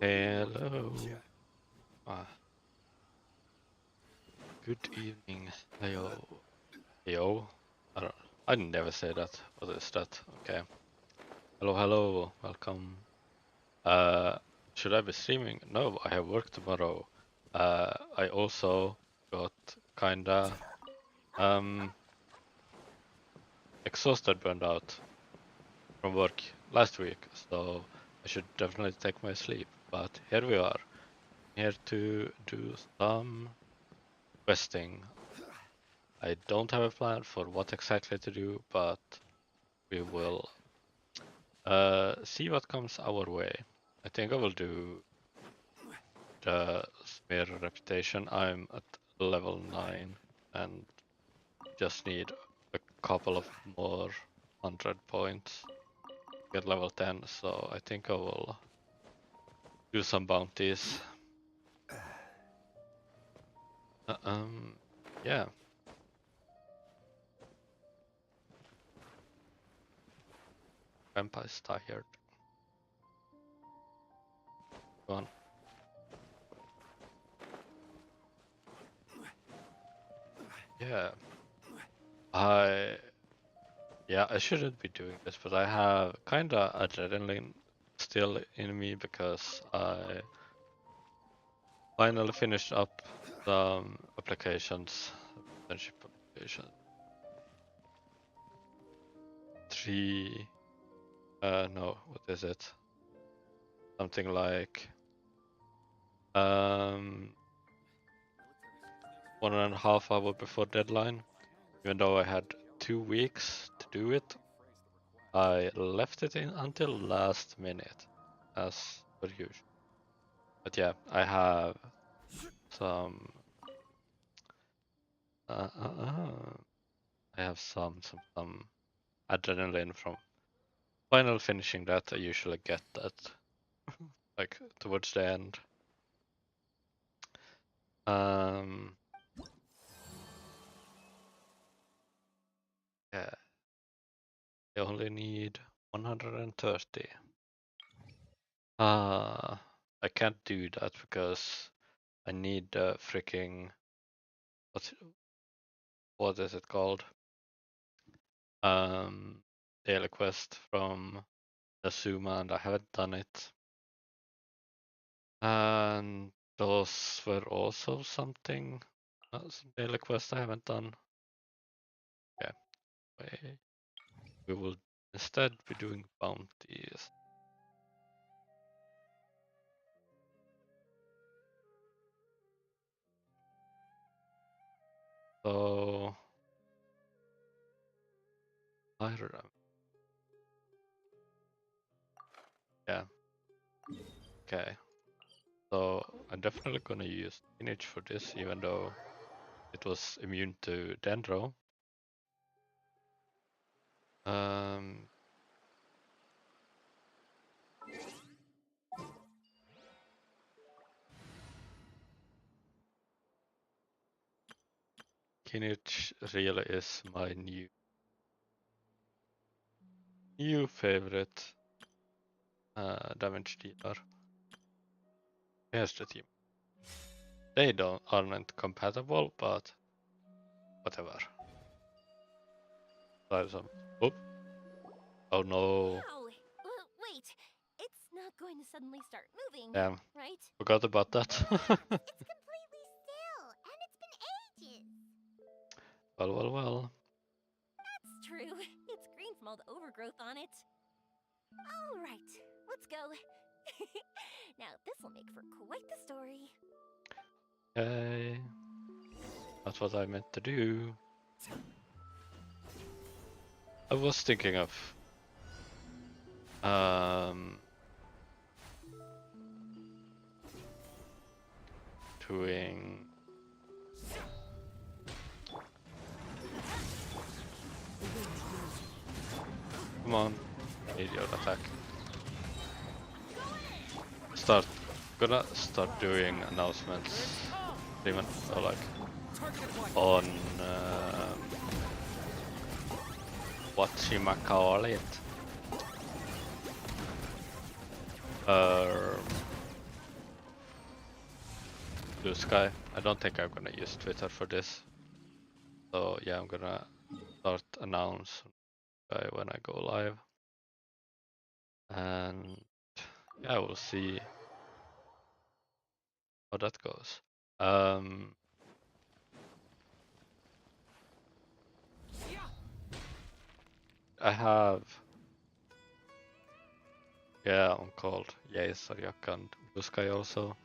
Hello. Ah, good evening. Heyo. Yo. I don't. I never say that. What is that? Okay. Hello, hello. Welcome. Uh, should I be streaming? No, I have work tomorrow. I also got kinda exhausted, burned out from work last week, so I should definitely take my sleep. But here we are, here to do some questing. I don't have a plan for what exactly to do, but we will see what comes our way. I think I will do the Smear reputation. I'm at level 9 and just need a couple of more 100 points to get level 10, so I think I will do some bounties. Yeah. Grandpa's tired. Go on. Yeah. I shouldn't be doing this, but I have kinda adrenaline still in me because I finally finished up some applications, internship application. 3, no, what is it? Something like 1.5 hours before deadline. Even though I had 2 weeks to do it, I left it in until last minute, as per usual. But yeah, I have some. I have some adrenaline from final finishing that. I usually get that like towards the end. Yeah, I only need 130. I can't do that because I need the freaking what is it called? Daily quest from Asuma, and I haven't done it. And those were also something, some daily quests I haven't done. Yeah, we will instead be doing bounties. So, Hiram. Yeah. Okay. So I'm definitely gonna use Spinach for this, even though it was immune to Dendro. Kinich really is my new favorite damage dealer. Here's the team. They aren't compatible, but whatever. Try some. Oh no. Ow! Wait, it's not going to suddenly start moving, Damn. right? Forgot about that. It's completely still, and it's been ages. Well. That's true. It's green from all the overgrowth on it. All right, let's go. Now, this'll make for quite the story. Okay. That's what I meant to do. I was thinking of doing come on, idiot attack. Gonna start doing announcements, even or like on what you might call it. Blue Sky. I don't think I'm gonna use Twitter for this. So yeah, I'm gonna start announce when I go live. And yeah, we'll see how that goes. I have I'm called Sarjak and Blue Sky also.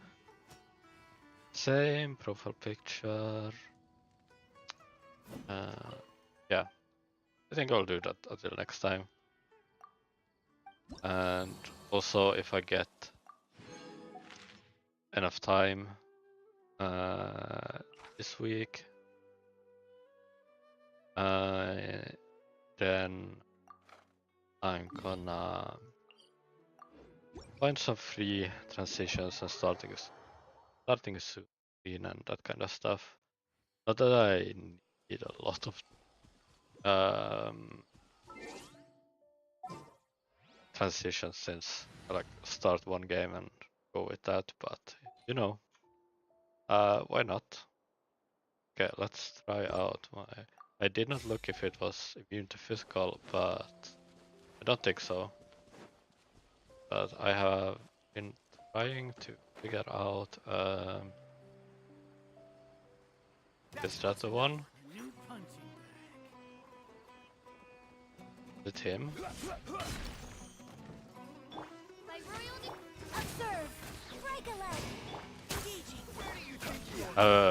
Same profile picture. Yeah, I think I'll do that until next time. And also, if I get enough time this week, then I'm gonna find some free transitions and starting soon and that kind of stuff. Not that I need a lot of transitions since I like start one game and go with that, but you know, why not? Okay, let's try out my. I did not look if it was immune to physical, but I don't think so. But I have been trying to figure out. Is that the one? Is it him?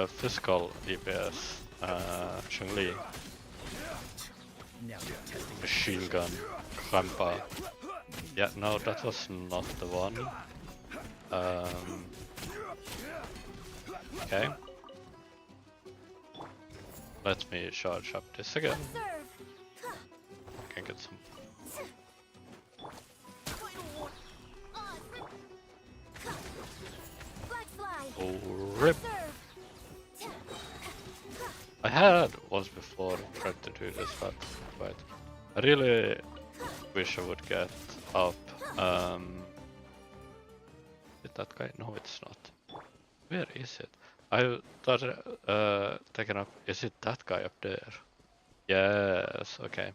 Physical DPS. Chun-Li. Shield gun. Rampa. Yeah, no, that was not the one. Okay. Let me charge up this again. I can get some. Oh, rip! I had once before tried to do this, but I really wish I would get up. Is that guy? No, it's not. Where is it? I thought taken up. Is it that guy up there? Yes. Okay.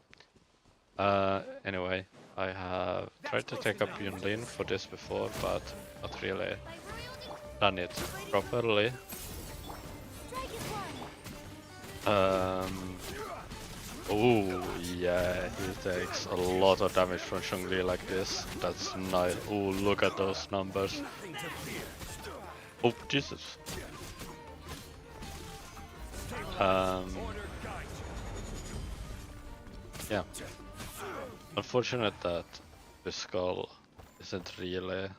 Anyway, I have tried to take up Yunlin for this before, but not really done it properly. Oh yeah, he takes a lot of damage from Chun-Li like this. That's nice. Oh, look at those numbers. Oh Jesus. Yeah. Unfortunate that the skull isn't really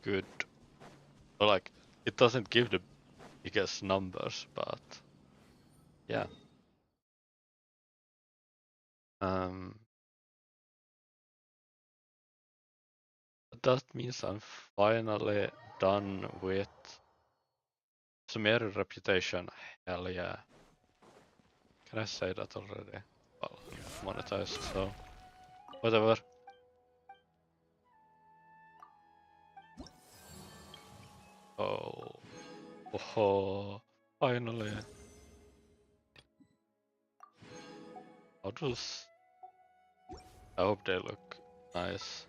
good. Or like, it doesn't give the biggest numbers, but yeah. That means I'm finally done with Sumeru reputation. Hell yeah. Can I say that already? Well, monetized, so whatever. Oh, finally. How does? I hope they look nice.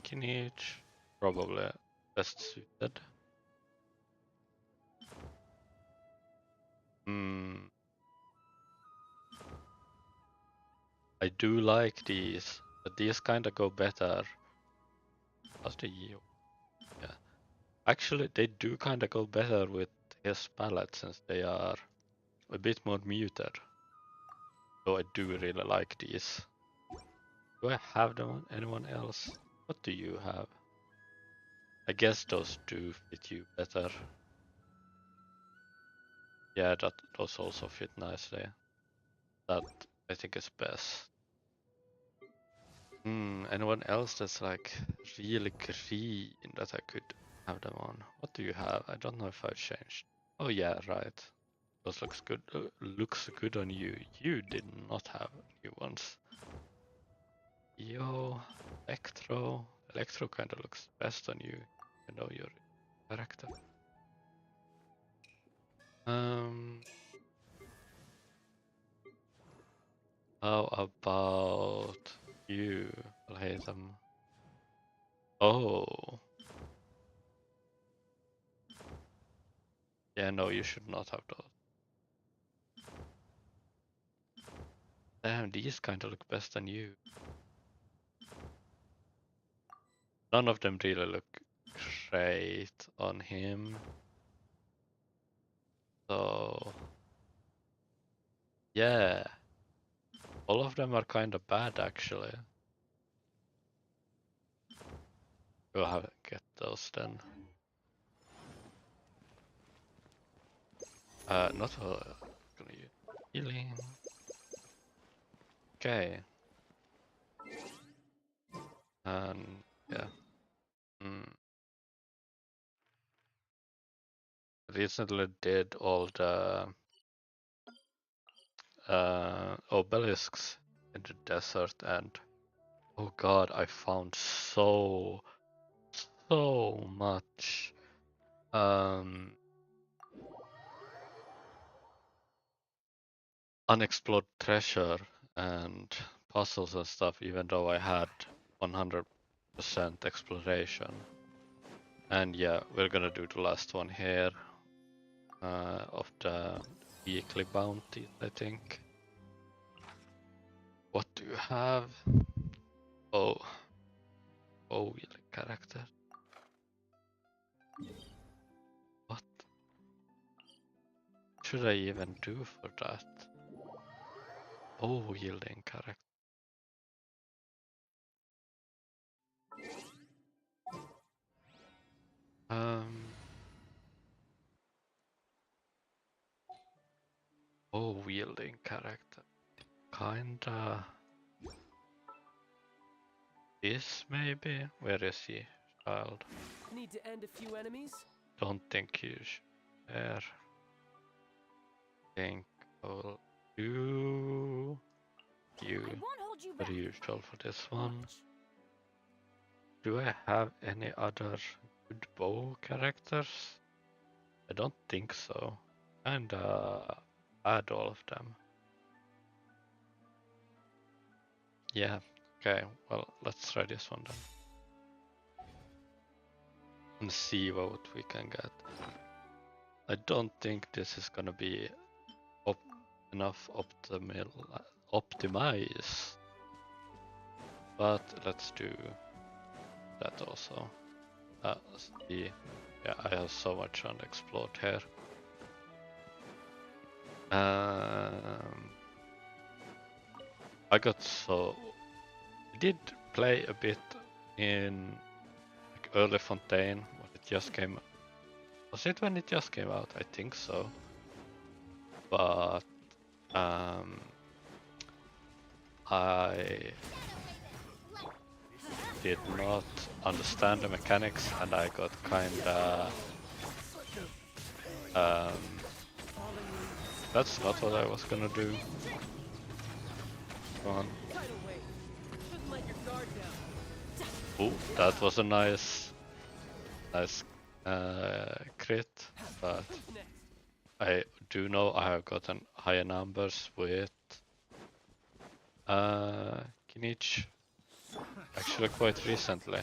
Kinich, probably best suited. I do like these, but these kinda go better. How's the yield? Yeah. Actually, they do kinda go better with his palette since they are a bit more muted. So I do really like these. Do I have them on anyone else? What do you have? I guess those do fit you better. Yeah, those also fit nicely. That I think is best. Anyone else that's like really green that I could have them on? What do you have? I don't know if I've changed. Oh yeah, right. Those looks good. Looks good on you. You did not have new ones. Yo, Electro. Electro kind of looks best on you. know your character. How about you? I'll hate them. Oh. Yeah, no, you should not have those. Damn, these kinda look best than you. None of them really look great on him. So yeah. All of them are kinda bad actually. We'll have to get those then. Not gonna use healing. Okay. And yeah. Recently did all the obelisks in the desert, and oh god, I found so much unexplored treasure and puzzles and stuff, even though I had 100% exploration. And yeah, we're gonna do the last one here of the weekly bounties, I think. What do you have? Oh, wheeling character. What should I even do for that? Oh, wielding character. Oh, wielding character. Kinda. This maybe? Where is he? Child. Need to end a few enemies? Don't think you should there. Think I'll do you I won't hold you per back. usual for this one. Do I have any other good bow characters? I don't think so. Kinda add all of them. Yeah, okay, well, let's try this one then. And see what we can get. I don't think this is gonna be enough optimize. But let's do that also. See, yeah, I have so much unexplored here. I did play a bit in like early Fontaine when it just came. Was it when it just came out? I think so. But I did not understand the mechanics, and I got kinda that's not what I was gonna do. Come on. Oh, that was a nice crit, but I do know I have gotten higher numbers with Kinich actually quite recently.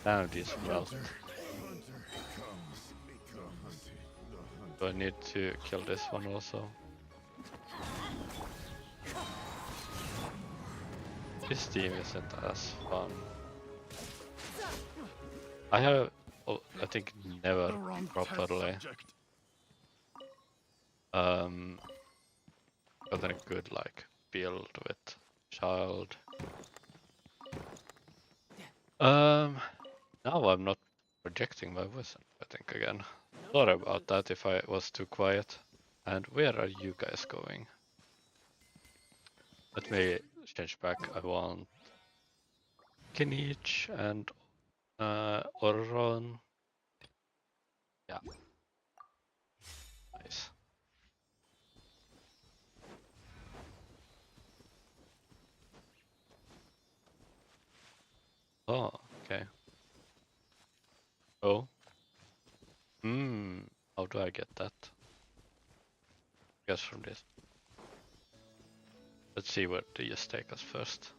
Damn, this melt. Do I need to kill this one also? This team isn't as fun. I have, I think, never properly gotten a good like build with child. Now I'm not projecting my voice, I think, again. Sorry about that if I was too quiet. And where are you guys going? Let me change back. I want Kinich and Orron. Yeah. Nice. Oh, okay. Oh. Hmm. How do I get that? Guess from this. Let's see where these take us first.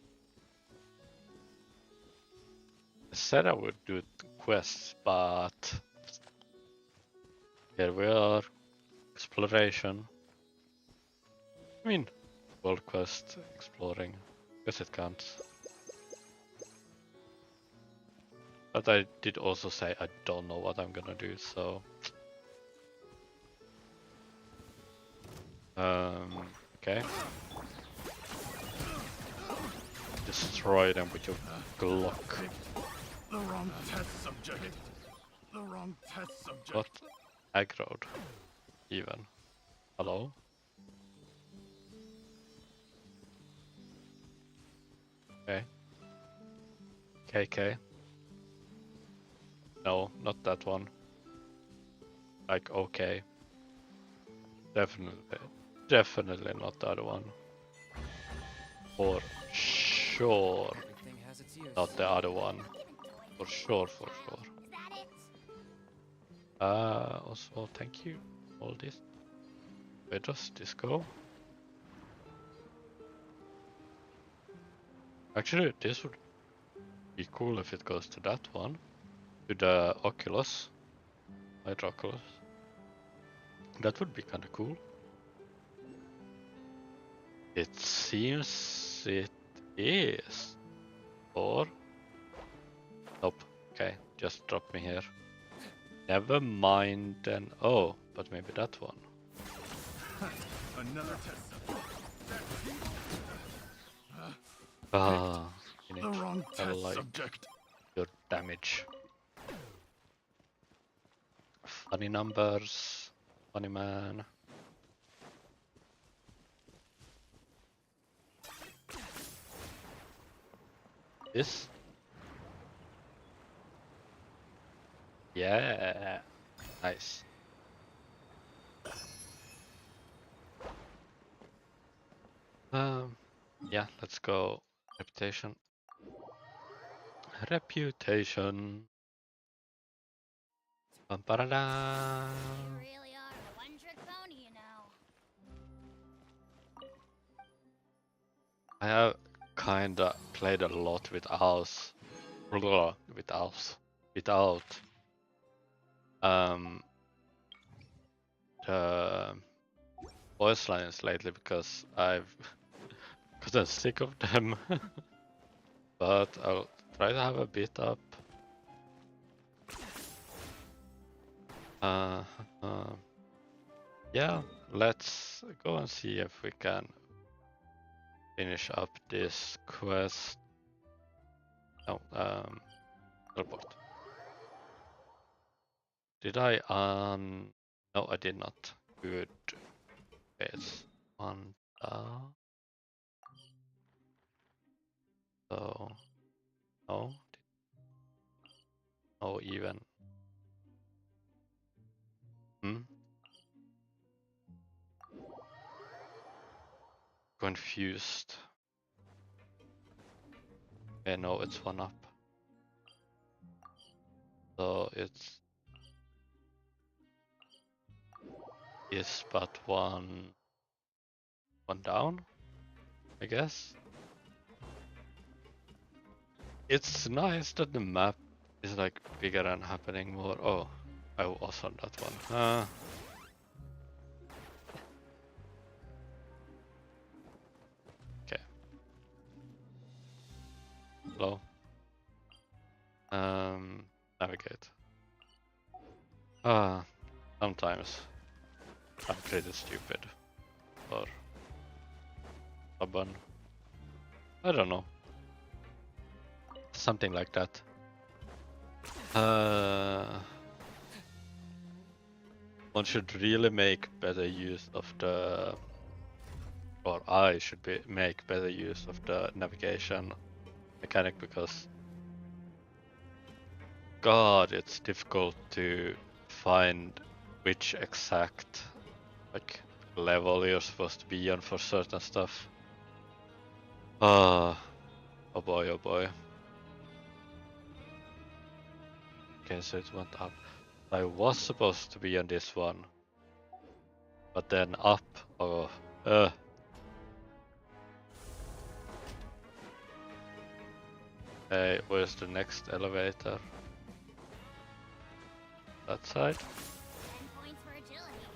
I said I would do quests, but here we are. Exploration. I mean, world quest, exploring. Guess it counts. But I did also say I don't know what I'm gonna do, so... Okay. Destroy them with your Glock. The wrong test subject. The wrong test subject. What? Aggroed. Even. Hello? Okay. KK. No, not that one. Like, okay. Definitely not the other one. For sure. Everything has its use. Not the other one. For sure, for sure. Is that it? Also, thank you. All this. Where does this go? Actually, this would be cool if it goes to that one. To the Oculus. Hydra Oculus. That would be kinda cool. It seems it is. Or... Nope. Okay, just drop me here. Never mind then. Oh, but maybe that one. Another test subject. Ah, you The need wrong I test like subject. your damage. Funny numbers. Funny man. This? Yeah. Nice. Yeah, let's go. Reputation. Reputation. Bum-ba-da-da. You really are a one-trick pony, you know. I have kinda played a lot with owls. With owls. Without the voice lines lately because I've gotten sick of them. But I'll try to have a bit up. Yeah, let's go and see if we can finish up this quest. No, report. Did I no, I did not. Good. It's on so no. No even. Confused. Okay, no, it's one up. So it's but one down, I guess. It's nice that the map is like bigger and happening more. Oh, I was on that one. Okay. Hello. Navigate. Sometimes I'm pretty stupid or stubborn. I don't know. Something like that. One should really make better use of the, or I should make better use of the navigation mechanic because God, it's difficult to find which exact like level you're supposed to be on for certain stuff. Oh boy, oh boy. Okay, so it went up. I was supposed to be on this one. But then up. Oh. Hey, where's the next elevator? That side? 10 points for agility.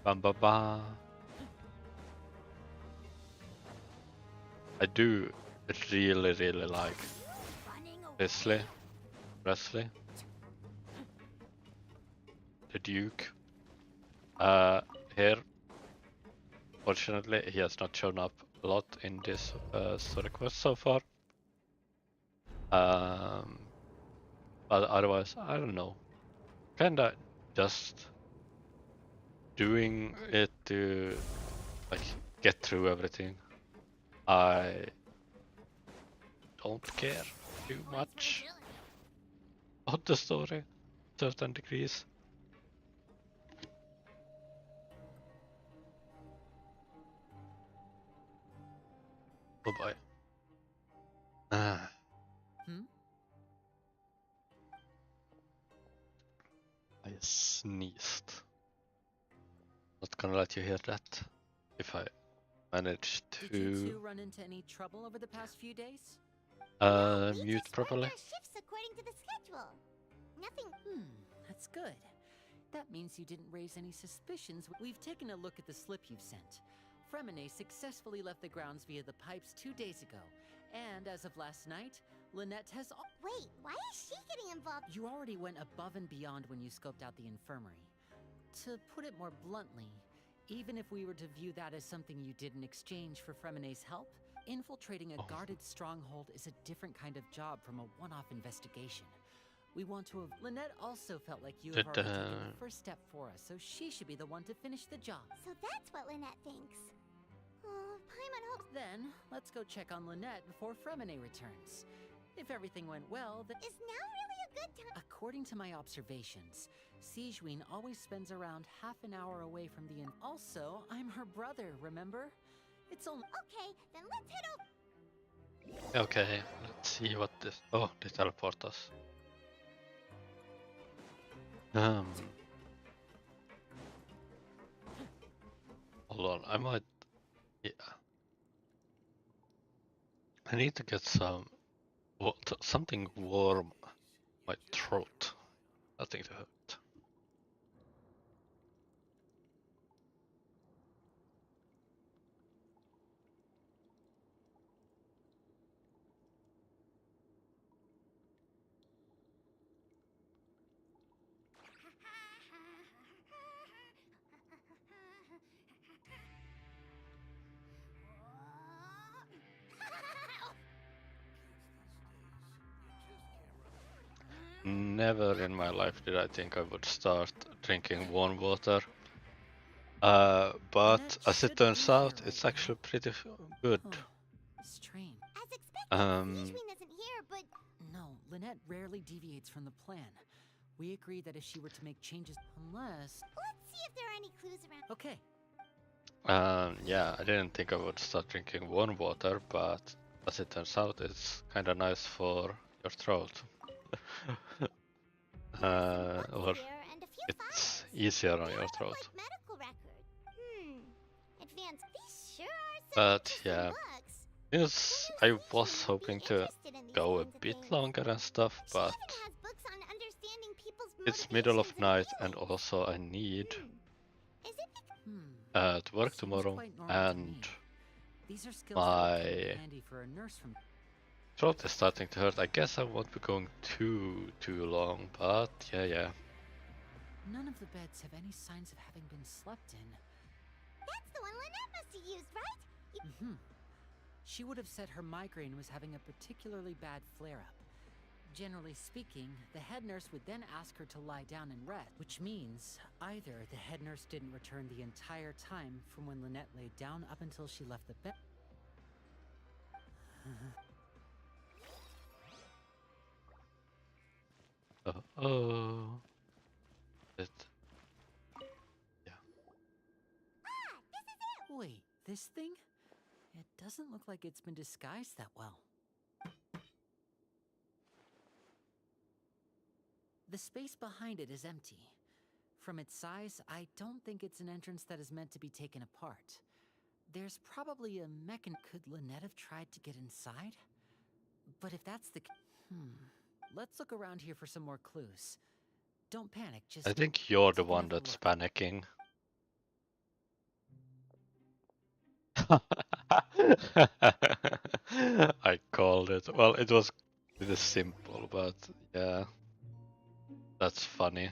Bam bam bam. I do really like Running away. Presley, the Duke. Here, fortunately, he has not shown up a lot in this story quest so far. But otherwise, I don't know. Kinda just doing it to like get through everything. I don't care too Points for much agility. about the story, certain degrees. Oh boy. I sneezed. Not gonna let you hear that. If I manage Did you two to run into any trouble over the past few days? No, we mute just properly. worked our shifts according to the schedule. Nothing. That's good. That means you didn't raise any suspicions. We've taken a look at the slip you've sent. Fremine successfully left the grounds via the pipes 2 days ago. And as of last night, Lynette has... Wait, why is she getting involved? You already went above and beyond when you scoped out the infirmary. To put it more bluntly, even if we were to view that as something you did in exchange for Fremine's help, infiltrating a guarded stronghold is a different kind of job from a one-off investigation. We want to have... Lynette also felt like you have already taken the first step for us, so she should be the one to finish the job. So that's what Lynette thinks. Oh, Paimon hopes. Then, let's go check on Lynette before Fremine returns. If everything went well, then... Is now really a good time? According to my observations, Sigewinne always spends around half an hour away from the inn. Also, I'm her brother, remember? It's only... Okay, then let's head over. Okay, let's see what this. Oh, they teleport us. Hold on, I might. Yeah. I need to get some. Something warm. My throat. Nothing to hurt. Never in my life did I think I would start drinking warm water. But as it turns out, it's actually pretty good. Strange. As expected, Sigewinne isn't here, but No, Lynette rarely deviates from the plan. We agreed that if she were to make changes, unless... let's see if there are any clues around. Okay, Yeah, I didn't think I would start drinking warm water, but as it turns out, it's kind of nice for your throat. Or Here and a few it's files. easier on They your are throat. like medical record. Advanced. These sure are some But interesting yeah, books. yes, I was hoping to go a bit longer and stuff, She but even has books on understanding people's it's middle of motivations night and and also I need Is it because to work seems tomorrow, quite normal to and me. These are skills that would come in my handy for a nurse from... throat is starting to hurt. I guess I won't be going too long, but yeah. None of the beds have any signs of having been slept in. that's the one Lynette must have used, right? She would have said her migraine was having a particularly bad flare-up. Generally speaking, the head nurse would then ask her to lie down and rest, which means either the head nurse didn't return the entire time from when Lynette laid down up until she left the bed. Oh, it. Yeah. Wait, this thing? It doesn't look like it's been disguised that well. The space behind it is empty. From its size, I don't think it's an entrance that is meant to be taken apart. There's probably a mechan. Could Lynette have tried to get inside? But if that's the let's look around here for some more clues. Don't panic, just I think you're the take one another that's look. panicking. I called it. Well, it was really simple, but yeah, that's funny.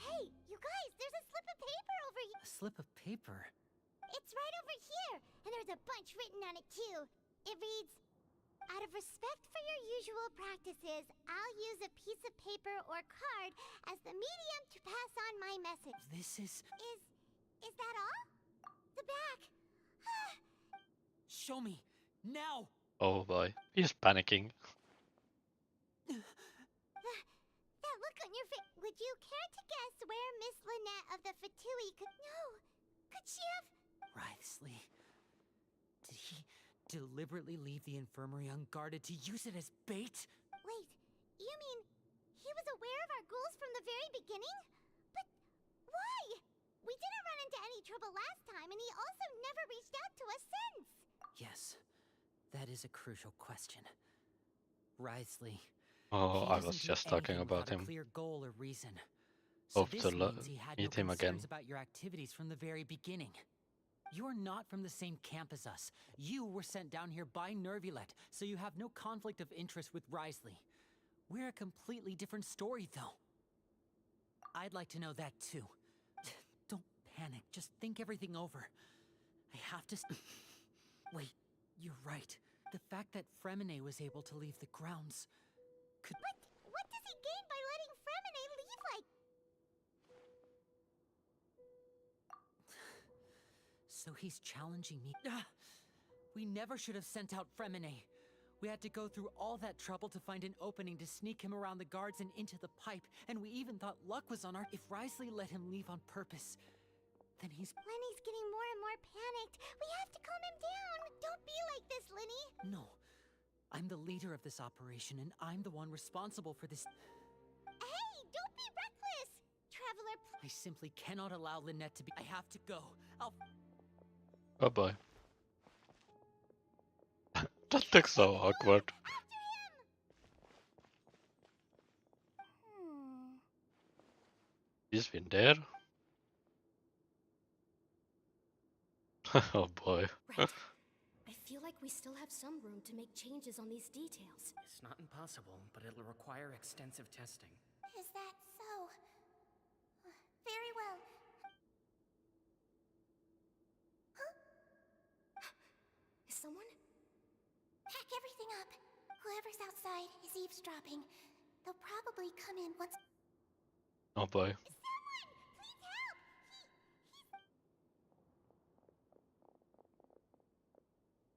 Hey, you guys, there's a slip of paper over here. A slip of paper. It's right over here, and there's a bunch written on it too. It reads, "Out of respect for your usual practices, I'll use a piece of paper or card as the medium to pass on my message." This is. Is that all? The back. Show me now. Oh boy, he's panicking. That look on your face. Would you care to guess where Miss Lynette of the Fatui could? No. Could she have? Wriothesley. Did he deliberately leave the infirmary unguarded to use it as bait? Wait, you mean he was aware of our goals from the very beginning? But why? We didn't run into any trouble last time, and he also never reached out to us since. Yes, that is a crucial question. Wriothesley. Oh, He I doesn't was do just talking anything about without a him. clear goal or reason. So Hope this to means he had no meet him again. concerns about your activities from the very beginning. You're not from the same camp as us. You were sent down here by Nervulet, so you have no conflict of interest with Wriothesley. We're a completely different story, though. I'd like to know that too. Don't panic. Just think everything over. I have to. Wait, you're right. The fact that Fremine was able to leave the grounds could. What does he gain by letting Fremine leave like? So he's challenging me. We never should have sent out Fremine. We had to go through all that trouble to find an opening to sneak him around the guards and into the pipe, and we even thought luck was on our. If Wriothesley let him leave on purpose, then he's. Lenny's getting more and more panicked. We have to calm him down. Don't be like this, Lenny. No. I'm the leader of this operation, and I'm the one responsible for this. Hey, don't be reckless. Traveler, I simply cannot allow Lynette to be. I have to go. I'll. Oh boy. That looks so awkward. He's been there. Oh boy. Right. I feel like we still have some room to make changes on these details. It's not impossible, but it'll require extensive testing. Is that so? Very well. Is someone? Pack everything up. Whoever's outside is eavesdropping. They'll probably come in once. Oh boy. Someone! Please help!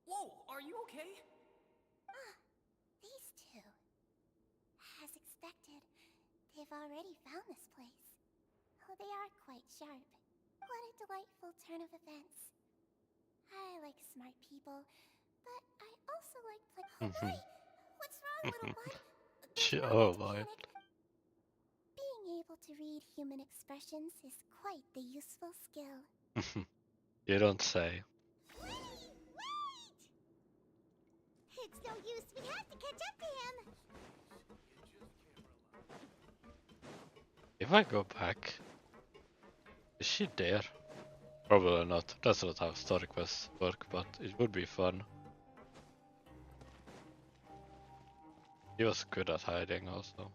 Whoa, are you okay? These two. As expected, they've already found this place. Oh, they are quite sharp. What a delightful turn of events. I like smart people, but I also like Oh boy! What's wrong, little one? There's no Oh need to boy. panic. Being able to read human expressions is quite the useful skill. You don't say. Wait! It's no use. We have to catch up to him. If I go back, is she there? Probably not. That's not how story quests work, but it would be fun. He was good at hiding also.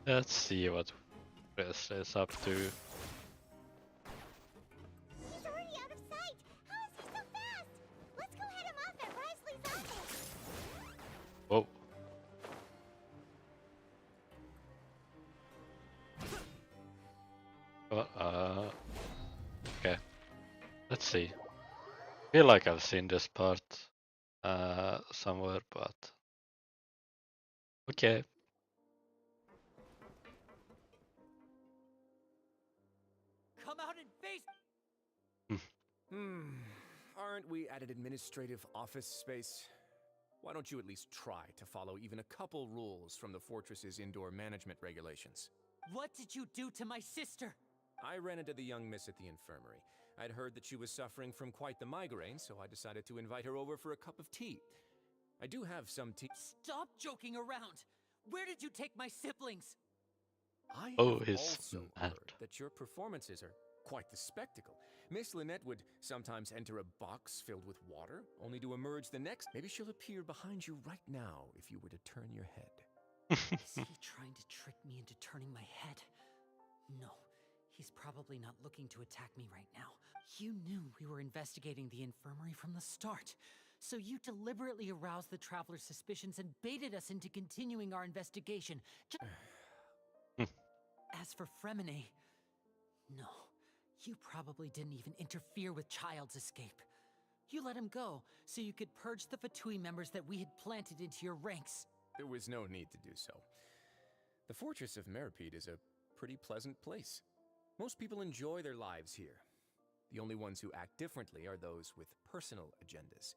Let's see what Presley is up to. He's already out of sight. How is he so fast? Let's go head him off at Wriothesley's office. Whoa. Okay. Let's see. I feel like I've seen this part somewhere, but okay. Come out and face. Aren't we at an administrative office space? Why don't you at least try to follow even a couple rules from the fortress's indoor management regulations? What did you do to my sister? I ran into the young miss at the infirmary. I'd heard that she was suffering from quite the migraine, so I decided to invite her over for a cup of tea. I do have some tea. Stop joking around! Where did you take my siblings? I Oh, have he's also mad. heard that your performances are quite the spectacle. Miss Lynette would sometimes enter a box filled with water, only to emerge the next. Maybe she'll appear behind you right now if you were to turn your head. Is he trying to trick me into turning my head? No, he's probably not looking to attack me right now. You knew we were investigating the infirmary from the start, so you deliberately aroused the traveler's suspicions and baited us into continuing our investigation. As for Fremine, no, you probably didn't even interfere with Child's escape. You let him go so you could purge the Fatui members that we had planted into your ranks. There was no need to do so. The Fortress of Meripede is a pretty pleasant place. Most people enjoy their lives here. The only ones who act differently are those with personal agendas.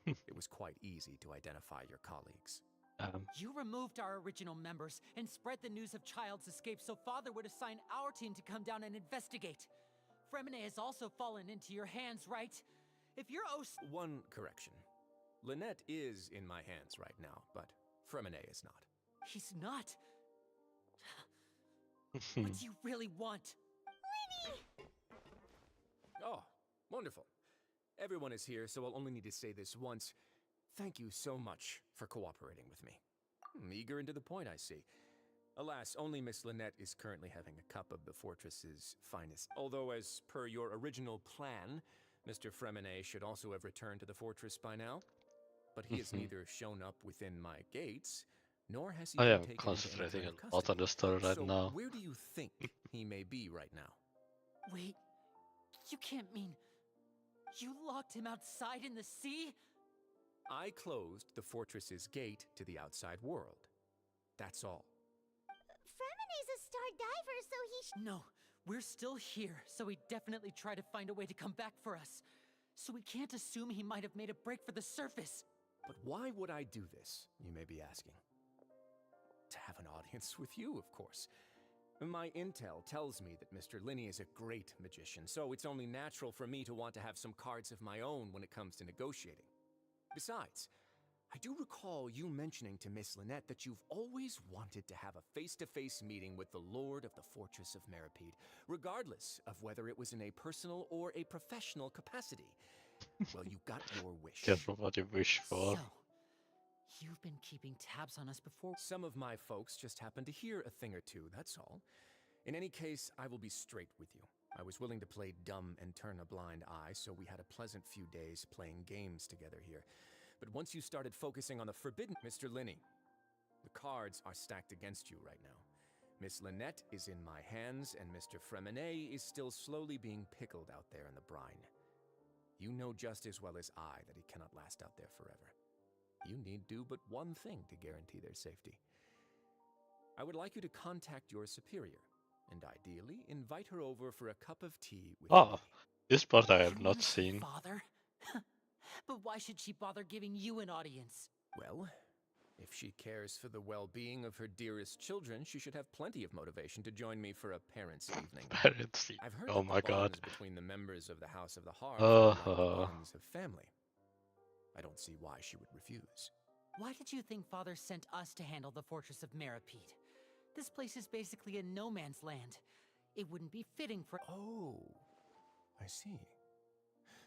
It was quite easy to identify your colleagues. You removed our original members and spread the news of Child's escape so Father would assign our team to come down and investigate. Fremine has also fallen into your hands, right? If you're One correction. Lynette is in my hands right now, but Fremine is not. He's not. What do you really want? Oh, wonderful. Everyone is here, so I'll only need to say this once. Thank you so much for cooperating with me. Eager and to the point, I see. Alas, only Miss Lynette is currently having a cup of the fortress's finest. Although, as per your original plan, Mr. Fremine should also have returned to the fortress by now. But he has neither shown up within my gates, nor has he I been am taken into any concentrating kind a of lot on custody. the story right So, now. where do you think he may be right now? Wait, you can't mean you locked him outside in the sea? I closed the fortress's gate to the outside world. That's all. Fremine's a star diver, so he No, we're still here, so he definitely tried to find a way to come back for us. So we can't assume he might have made a break for the surface. But why would I do this, you may be asking? To have an audience with you, of course. My intel tells me that Mr. Linney is a great magician, so it's only natural for me to want to have some cards of my own when it comes to negotiating. Besides, I do recall you mentioning to Miss Lynette that you've always wanted to have a face-to-face meeting with the Lord of the Fortress of Meripede, regardless of whether it was in a personal or a professional capacity. Well, you got your wish. Careful what you wish for. So, you've been keeping tabs on us before. Some of my folks just happened to hear a thing or two, that's all. In any case, I will be straight with you. I was willing to play dumb and turn a blind eye, so we had a pleasant few days playing games together here. But once you started focusing on the forbidden... Mr. Linney, the cards are stacked against you right now. Miss Lynette is in my hands, and Mr. Fremine is still slowly being pickled out there in the brine. You know just as well as I that he cannot last out there forever. You need do but one thing to guarantee their safety. I would like you to contact your superior, and ideally invite her over for a cup of tea with Oh, me. this part I You have mean not the seen. Father? But why should she bother giving you an audience? Well, if she cares for the well-being of her dearest children, she should have plenty of motivation to join me for a parents' evening. Parents. I've heard Oh that my the god. bonds between the members of the House of the Hearth are like the bonds of family. I don't see why she would refuse. Why did you think Father sent us to handle the Fortress of Meripede? This place is basically a no man's land. It wouldn't be fitting for. Oh, I see.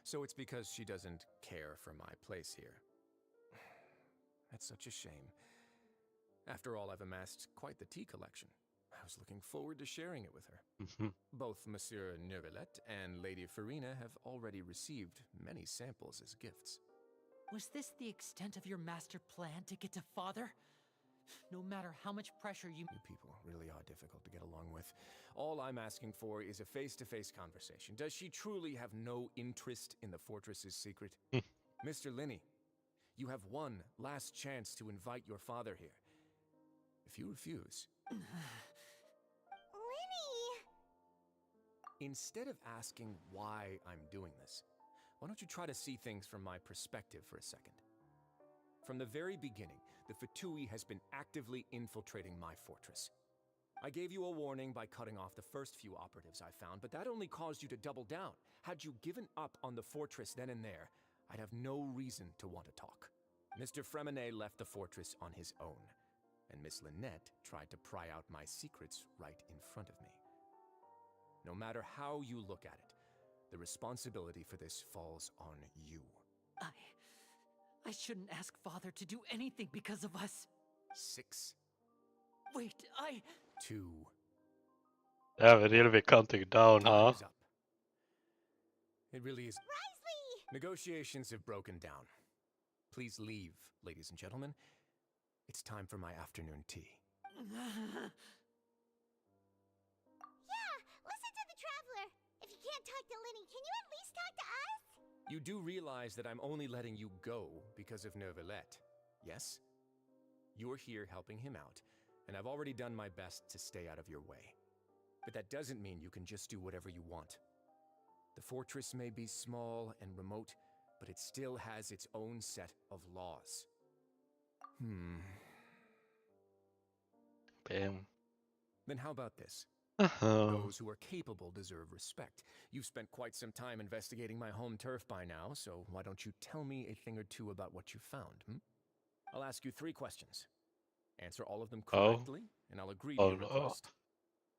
So it's because she doesn't care for my place here. That's such a shame. After all, I've amassed quite the tea collection. I was looking forward to sharing it with her. Both Monsieur Neuvillette and Lady Farina have already received many samples as gifts. Was this the extent of your master plan to get to Father? No matter how much pressure you. You people really are difficult to get along with. All I'm asking for is a face-to-face conversation. Does she truly have no interest in the fortress's secret? Mr. Linney, you have one last chance to invite your father here. If you refuse... Linny! Instead of asking why I'm doing this, why don't you try to see things from my perspective for a second? From the very beginning, the Fatui has been actively infiltrating my fortress. I gave you a warning by cutting off the first few operatives I found, but that only caused you to double down. Had you given up on the fortress then and there, I'd have no reason to want to talk. Mr. Freminet left the fortress on his own, and Miss Lynette tried to pry out my secrets right in front of me. No matter how you look at it, the responsibility for this falls on you. I shouldn't ask Father to do anything because of us. 6, Wait, 2, Yeah, we really be counting down, time huh? is up. It really is. Risley! Negotiations have broken down. Please leave, ladies and gentlemen. It's time for my afternoon tea. Yeah, listen to the Traveler. If you can't talk to Linny, can you at least talk to us? You do realize that I'm only letting you go because of Neuvillette, yes? You're here helping him out, and I've already done my best to stay out of your way. But that doesn't mean you can just do whatever you want. The fortress may be small and remote, but it still has its own set of laws. Bam. Then how about this? Uh-huh. Those who are capable deserve respect. You've spent quite some time investigating my home turf by now, so why don't you tell me a thing or two about what you found, I'll ask you 3 questions. Answer all of them correctly, and I'll agree to Oh, your no. request.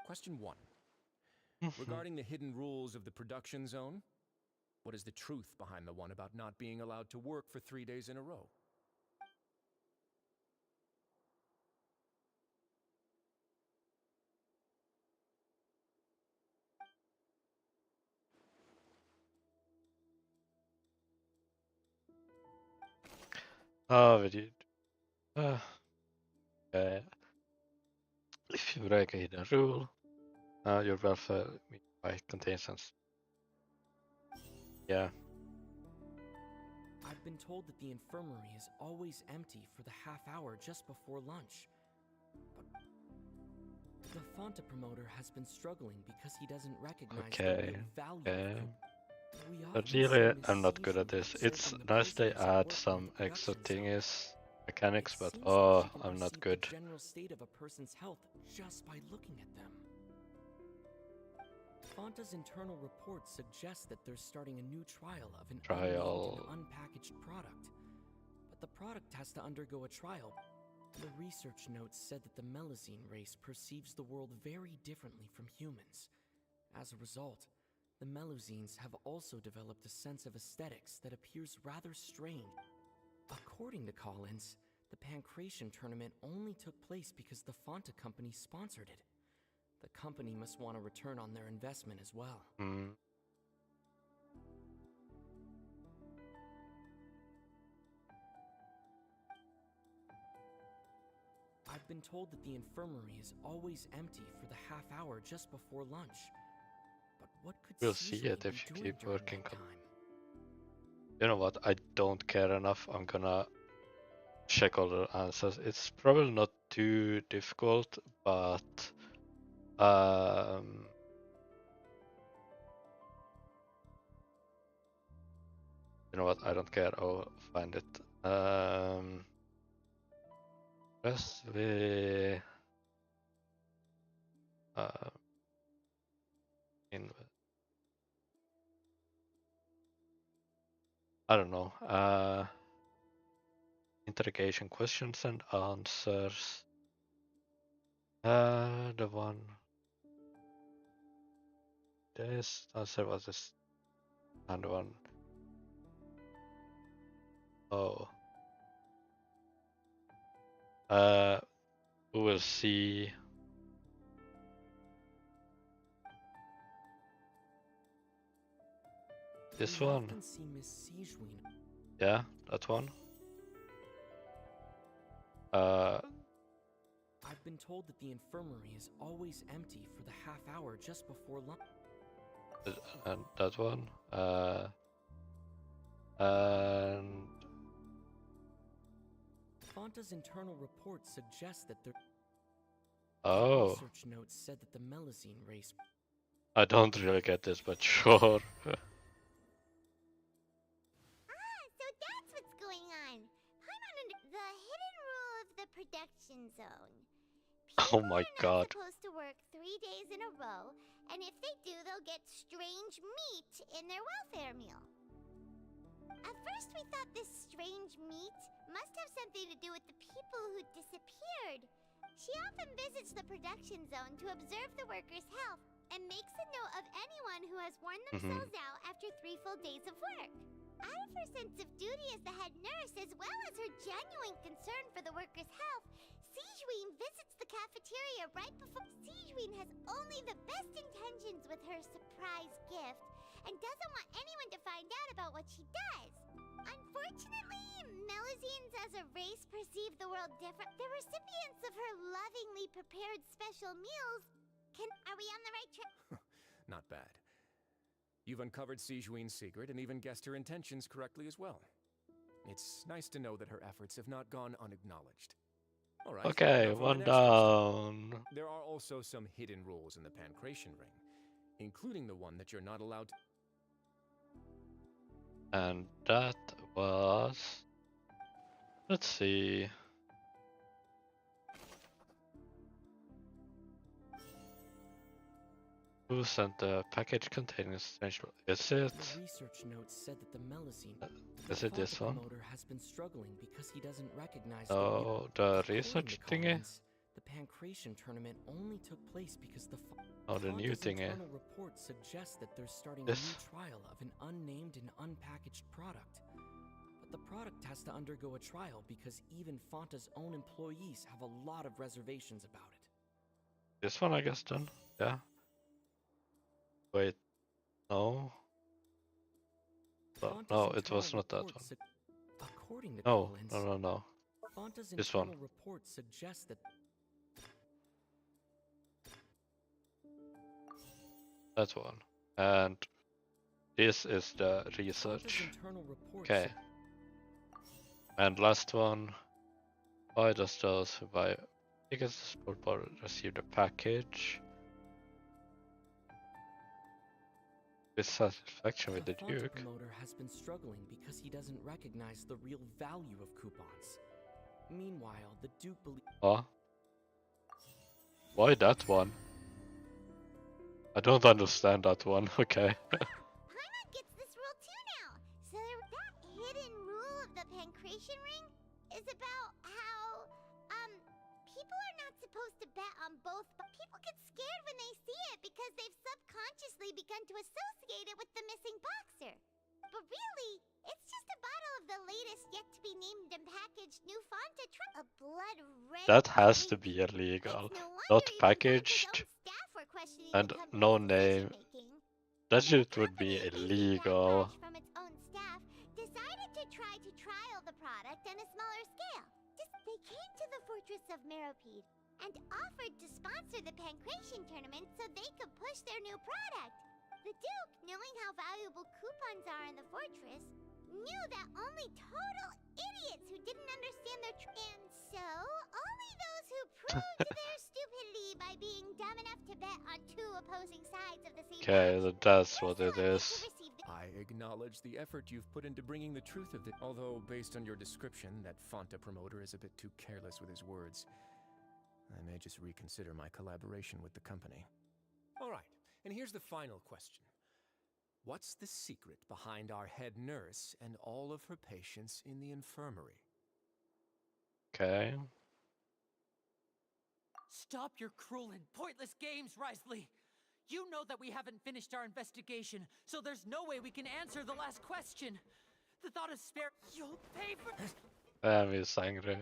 Question 1. Mhm. Regarding the hidden rules of the production zone, what is the truth behind the one about not being allowed to work for 3 days in a row? Oh, we did. Okay. If you break a hidden rule, your welfare might contain some. Yeah. I've been told that the infirmary is always empty for the half hour just before lunch. But the Fonta promoter has been struggling because he doesn't recognize the Okay. real value Okay. of them. We But often really, see I'm not Miss good at Seijun this. observing It's the nice they prisoners add working some in the extra production zone. thingies, mechanics, It but seems oh, like she can I'm not perceive good. the general state of a person's health just by looking at them. Fonta's internal reports suggest that they're starting a new trial of an unnamed and unpackaged product. But the product has to undergo a trial. The research notes said that the Melazine race perceives the world very differently from humans. As a result, the Melazines have also developed a sense of aesthetics that appears rather strange. According to Collins, the Pancration tournament only took place because the Fonta company sponsored it. The company must want a return on their investment as well. I've been told that the infirmary is always empty for the half hour just before lunch. But what could We'll see Seijun it be if you doing keep during working that on- time? You know what? I don't care enough. I'm gonna check all the answers. It's probably not too difficult, but you know what? I don't care. I'll find it. Wesley. In. I don't know. Interrogation questions and answers. The one. This answer was this. And one. Oh. We will see. This We one. often see Miss Seijun. Yeah, that one. I've been told that the infirmary is always empty for the half hour just before lunch. And that one. And Fonta's internal reports suggest that the oh, research notes said that the Melazine race. I don't really get this, but sure. So that's what's going on. Paimon production zone. Oh my God. People are not supposed to work 3 days in a row, and if they do, they'll get strange meat in their welfare meal. At first, we thought this strange meat must have something to do with the people who disappeared. She often visits the production zone to observe the workers' health and makes a note of anyone who has worn themselves out after 3 full days of work. Out of her sense of duty as the head nurse, as well as her genuine concern for the workers' health, Sigewinne visits the cafeteria right before. Sigewinne has only the best intentions with her surprise gift and doesn't want anyone to find out about what she does. Unfortunately, Melusines as a race perceive the world different. The recipients of her lovingly prepared special meals are we on the right track? Not bad. You've uncovered Sigewinne's secret and even guessed her intentions correctly as well. It's nice to know that her efforts have not gone unacknowledged. All right. Okay, now for my one next question. down. There are also some hidden rules in the Pancration Ring, including the one that you're not allowed to... And that was... Let's see. Who sent the package containing essential? Is it? The research notes said that the Melusine, Is it this one? promoter, has been struggling because he doesn't recognize No, the According research to thingy? Collins, the Pancration tournament only took place because the Oh, the new Fonta's thingy. internal report suggests that they're starting This? a new trial of an unnamed and unpackaged product. But the product has to undergo a trial because even Fonta's own employees have a lot of reservations about it. This one, I guess, then? Yeah. Wait. No. Oh, Fonta's no, it was internal not that report one. According to No, Collins, no. Fonta's This internal one. report suggests that That one. And this is the Fonta's research. internal report Okay. And last one. Why does those who buy tickets to Sport Bar receive the package? Dissatisfaction with the Fonta Duke. promoter has been struggling because he doesn't recognize the real value of coupons. Meanwhile, the Duke believes Huh? Why that one? I don't understand that one. Okay. Paimon gets this rule too now. So that hidden rule of the Pancration Ring is about how, people are not supposed to bet on both, but people get scared when they see it because they've subconsciously begun to associate it with the missing boxer. But really, it's just a bottle of the latest yet-to-be-named and packaged new Fonta a blood red That has to drink. be illegal. It's no wonder Not even Fonta's packaged own staff were questioning and the company's no name. decision-making. That The shit would be company, facing illegal. backlash from its own staff, decided to try to trial the product on a smaller scale. They came to the fortress of Meropide and offered to sponsor the Pancration tournament so they could push their new product. The Duke, knowing how valuable coupons are in the fortress, knew that only total idiots who didn't understand their and so only those who proved their stupidity by being dumb enough to bet on 2 opposing sides of the same Okay, match that's were what it selected is. to receive the I acknowledge the effort you've put into bringing the truth of it. Although, based on your description, that Fonta promoter is a bit too careless with his words. I may just reconsider my collaboration with the company. All right, and here's the final question. What's the secret behind our head nurse and all of her patients in the infirmary? Okay. Stop your cruel and pointless games, Risley! You know that we haven't finished our investigation, so there's no way we can answer the last question. The thought of spare... You'll pay for... Damn, he's angry.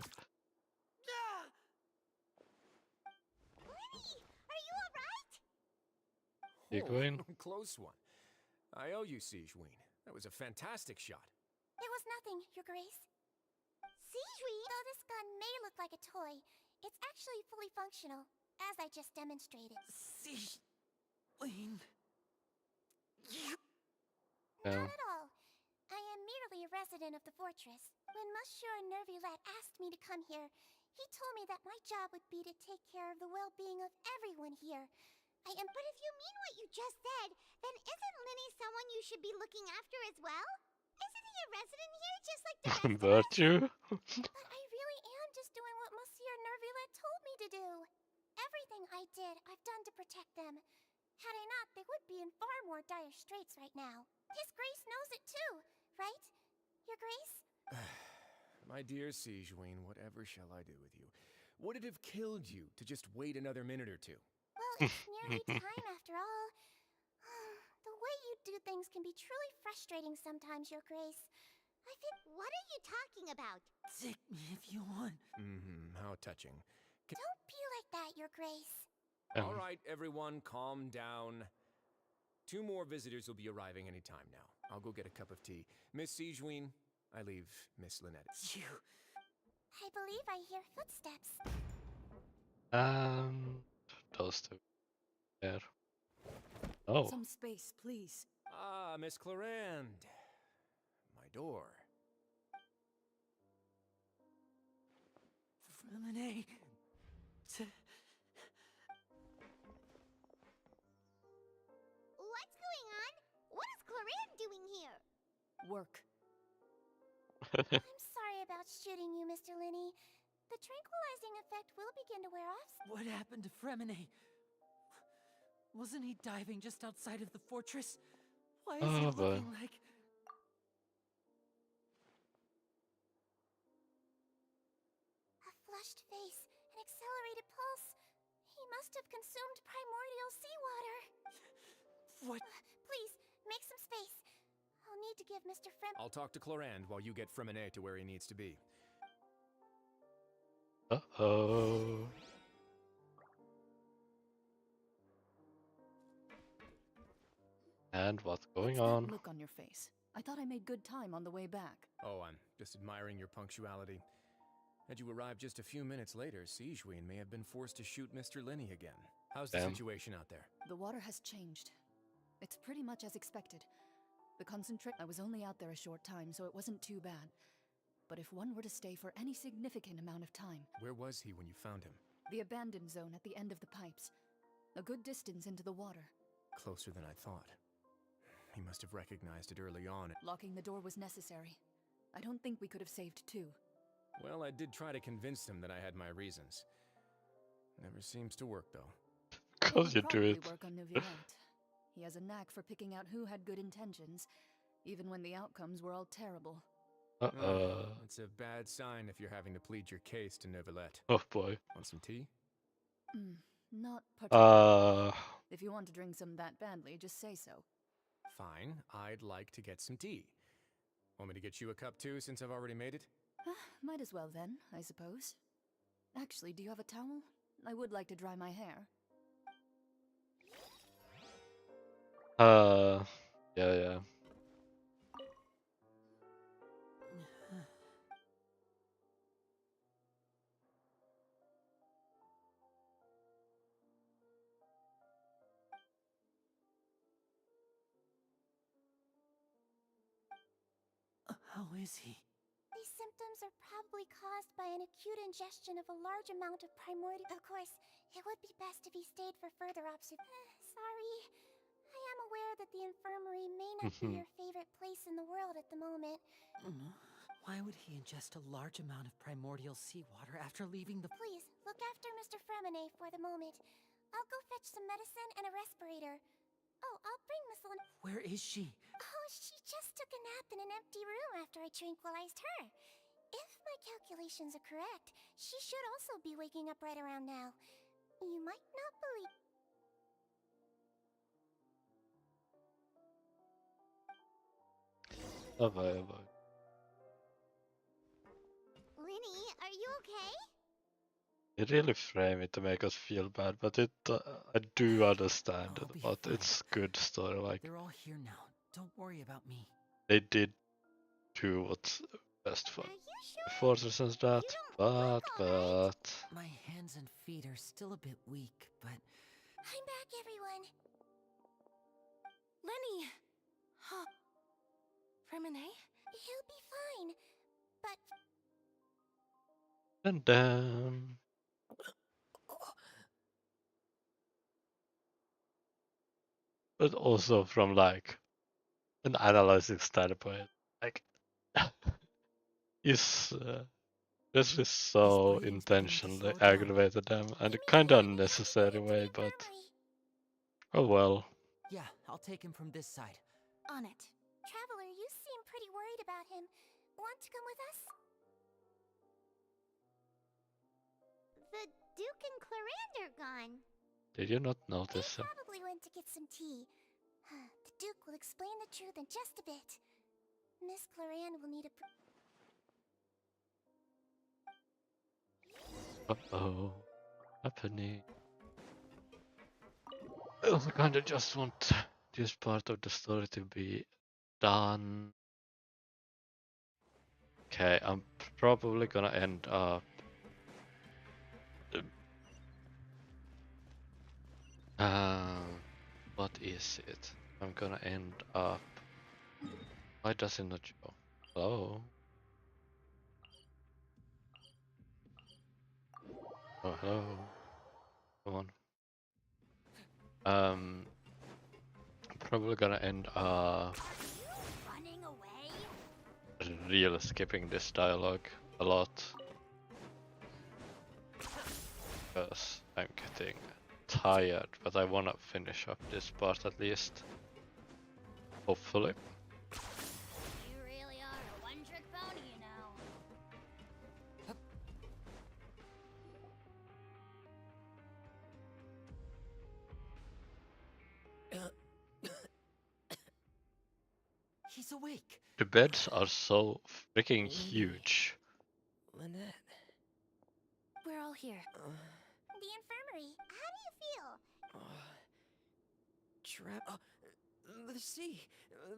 Ah! Lenny, are you alright? Sigewinne? Close one. I owe you, Sigewinne. That was a fantastic shot. It was nothing, Your Grace. Sigewinne, though this gun may look like a toy, it's actually fully functional, as I just demonstrated. Sigewinne... Yeah. Not at all. I am merely a resident of the fortress. When Monsieur Nervulet asked me to come here, he told me that my job would be to take care of the well-being of everyone here. But if you mean what you just said, then isn't Linny someone you should be looking after as well? Isn't he a resident here just like the rest of us? Virtue? But I really am just doing what Monsieur Nervulet to do. Everything I did, I've done to protect them. Had I not, they would be in far more dire straits right now. His Grace knows it too, right? Your Grace? My dear Sigewinne, whatever shall I do with you? Would it have killed you to just wait another minute or two? Well, it's nearly time after all. The way you do things can be truly frustrating sometimes, Your Grace. I feel. What are you talking about? Take me if you want. How touching. Don't be like that, Your Grace. All right, everyone, calm down. 2 more visitors will be arriving any time now. I'll go get a cup of tea. Miss Sigewinne, I leave Miss Lynette. You. I believe I hear footsteps. Those two there. Oh, Some space, please. Ah, Miss Clorinde. My door. Freminet. What's going on? What is Clorinde doing here? Work. I'm sorry about shooting you, Mr. Linny. The tranquilizing effect will begin to wear off. What happened to Freminet? Wasn't he diving just outside of the fortress? Why is he looking like... A flushed face, an accelerated pulse. He must have consumed primordial seawater. What? Please, make some space. I'll need to give Mr. I'll talk to Clorinde while you get Freminet to where he needs to be. uh-oh. And what's going What's on? that look on your face? I thought I made good time on the way back. Oh, I'm just admiring your punctuality. Had you arrived just a few minutes later, Sigewinne may have been forced to shoot Mr. Linny again. How's the Damn. situation out there? The water has changed. It's pretty much as expected. The concentrate... I was only out there a short time, so it wasn't too bad. But if one were to stay for any significant amount of time... Where was he when you found him? The abandoned zone at the end of the pipes. A good distance into the water. Closer than I thought. He must have recognized it early on. Locking the door was necessary. I don't think we could have saved 2. Well, I did try to convince him that I had my reasons. Never seems to work, though. Because you do Probably it. work on Neuvillette. He has a knack for picking out who had good intentions, even when the outcomes were all terrible. It's a bad sign if you're having to plead your case to Neuvillette. Oh boy. Want some tea? Not particularly. Uh, If you want to drink some that badly, just say so. Fine, I'd like to get some tea. Want me to get you a cup too, since I've already made it? Might as well then, I suppose. Actually, do you have a towel? I would like to dry my hair. yeah. How is he? These symptoms are probably caused by an acute ingestion of a large amount of primordial... Of course, it would be best if he stayed for further observation. Sorry. I am aware that the infirmary may not be your favorite place in the world at the moment. Why would he ingest a large amount of primordial seawater after leaving the... Please, look after Mr. Freminet for the moment. I'll go fetch some medicine and a respirator. Oh, I'll bring Miss Lynn... Where is she? Oh, she just took a nap in an empty room after I tranquilized her. If my calculations are correct, she should also be waking up right around now. You might not believe... Oh boy, oh boy. Linny, are you okay? They really frame it to make us feel bad, but it I do understand I'll it, be but fine. it's good story. Like They're all here now. Don't worry about me. they did do what's best for Are you sure? the fortress and that, don't but look My hands and feet are still a bit weak, but... I'm back, everyone. Lenny! Huh. Freminet? He'll be fine. But and then but also from like an analyzing standpoint, like is This is so intentionally aggravated them, and kind of unnecessary way, but oh well. Yeah, I'll take him from this side. On it. Traveler, you seem pretty worried about him. Want to come with us? The Duke and Clarande are gone. Did you not notice They it? probably went to get some tea. The Duke will explain the truth in just a bit. Miss Clarande will need a... Uh-oh. Happening. I also kinda just want this part of the story to be done. Okay, I'm probably gonna end up... what is it? I'm gonna end up... Why does it not show? Hello? Oh, hello. Come on. Probably gonna end up Running away? really skipping this dialogue a lot. Because I'm getting tired, but I wanna finish up this part at least. Hopefully. You really are a one-trick pony, you know. He's awake. The beds are so freaking huge. Lynette. We're all here. The infirmary. How do you feel? Trap. The sea.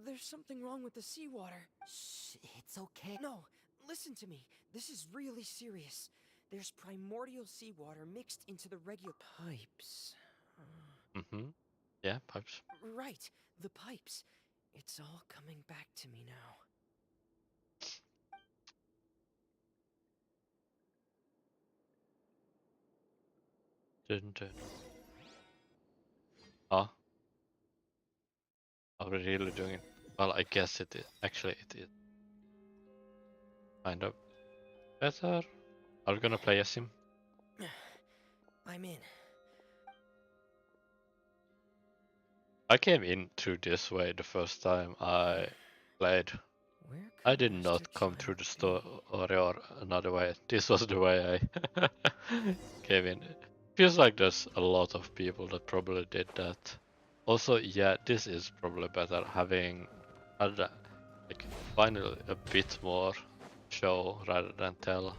There's something wrong with the seawater. Shh, it's okay. No, listen to me. This is really serious. There's primordial seawater mixed into the regular pipes. Mm-hmm. Yeah, pipes. Right, the pipes. It's all coming back to me now. Didn't it? Huh? Are we really doing it? Well, I guess it is. Actually, it is. Kind of better. Are we gonna play as him? I'm in. I came in through this way the first time I played. I did not come through the story or another way. This was the way I came in. Feels like there's a lot of people that probably did that. Also, yeah, this is probably better having had like finally a bit more show rather than tell.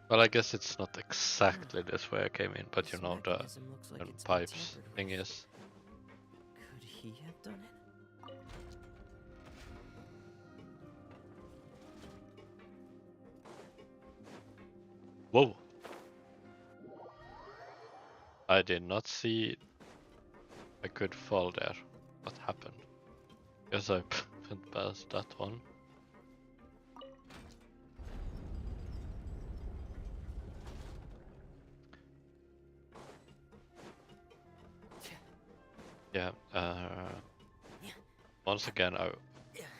Well, I guess it's not exactly this way I came in, but you know the pipes thing is. Could he have done it? Whoa! I did not see I could fall there. What happened? Guess I went past that one. Yeah, once again I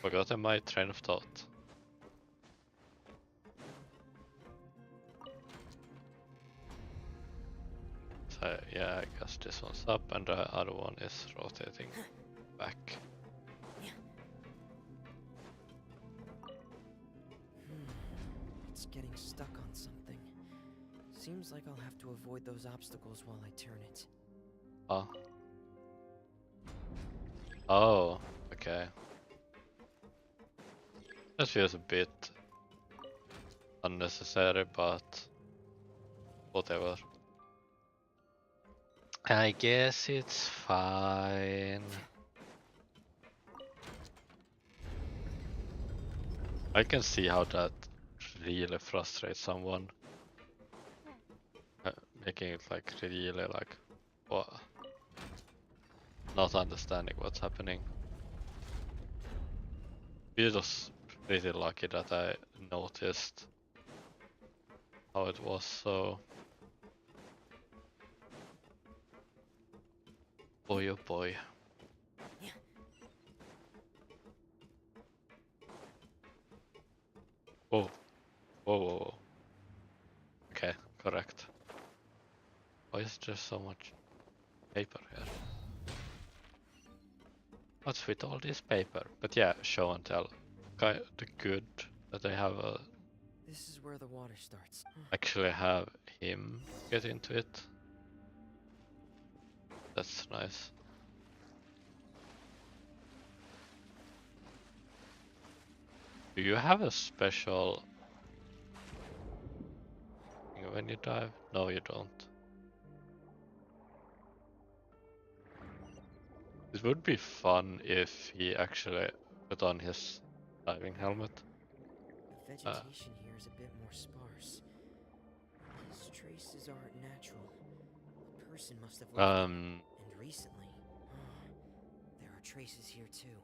forgot my train of thought. So yeah, I guess this one's up and the other one is rotating back. It's getting stuck on something. Seems like I'll have to avoid those obstacles while I turn it. Oh. Oh, okay. That feels a bit unnecessary, but whatever. I guess it's fine. I can see how that really frustrates someone. Making it like really like what? Not understanding what's happening. We're just pretty lucky that I noticed how it was, so... Boy oh boy. Whoa, whoa, whoa. Okay, correct. Why is there so much paper here? What's with all this paper? But yeah, show and tell. Kind of good that I have a This is where the water starts. actually have him get into it. That's nice. Do you have a special thing when you dive? No, you don't. It would be fun if he actually put on his diving helmet. The vegetation here is a bit more sparse. These traces aren't natural. A person must have left them, and recently. There are traces here too.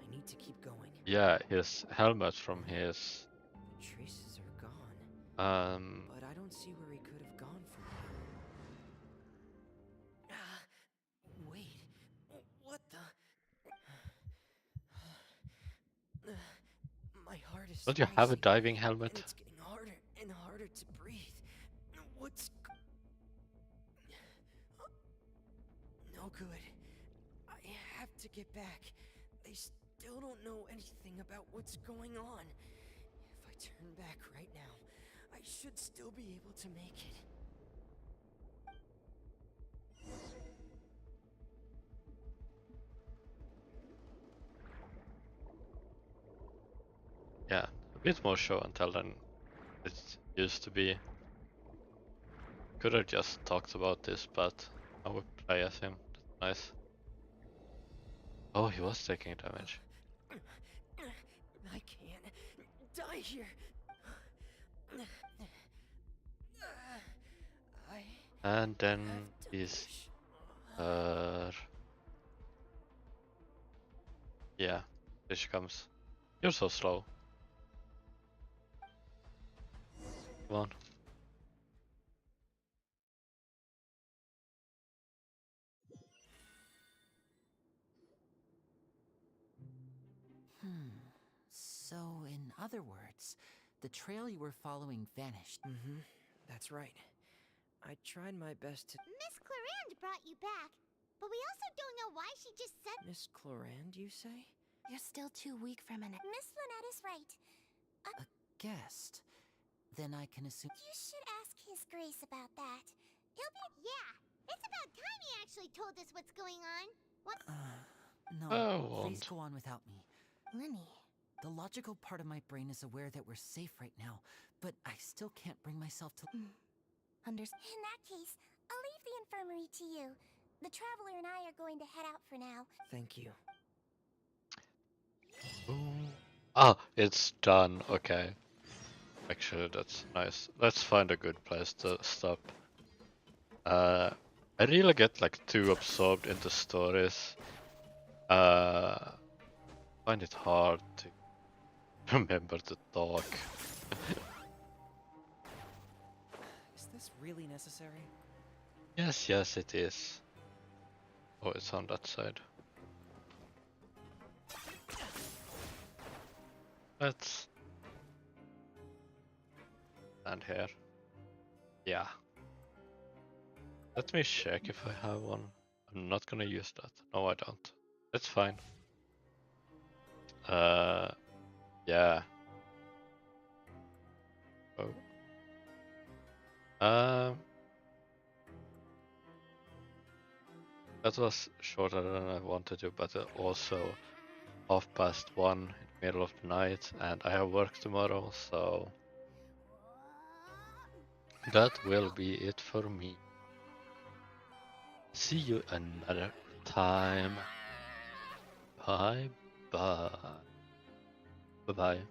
I need to keep going. Yeah, his helmet from his. The traces are gone. But I don't see where he could have gone from here. Wait. What the? My heart is. Don't you have a racing, diving helmet? and it's getting harder and harder to breathe. What's no good? I have to get back. They still don't know anything about what's going on. If I turn back right now, I should still be able to make it. Yeah, a bit more show and tell than it used to be. Could have just talked about this, but I would play as him. That's nice. Oh, he was taking damage. I can't die here. And then he's yeah, here she comes. You're so slow. Come on. So, in other words, the trail you were following vanished. Mm-hmm. That's right. I tried my best to. Miss Clarande brought you back, but we also don't know why she just said. Miss Clarande, you say? You're still too weak for Minette. Miss Lynette is right. A guest? Then I can assume. You should ask His Grace about that. He'll be. Yeah, it's about time he actually told us what's going on. What? No, Oh, please go on without me. Lenny. The logical part of my brain is aware that we're safe right now, but I still can't bring myself to. In that case, I'll leave the infirmary to you. The Traveler and I are going to head out for now. Thank you. Ah, it's done. Okay. Actually, that's nice. Let's find a good place to stop. I really get like too absorbed into stories. Find it hard to remember to talk. Is this really necessary? Yes, yes, it is. Oh, it's on that side. Let's stand here. Yeah. Let me check if I have one. I'm not gonna use that. No, I don't. That's fine. Yeah. Oh. That was shorter than I wanted to, but also 1:30 in the middle of the night, and I have work tomorrow, so that will be it for me. See you another time. Bye bye. Bye bye.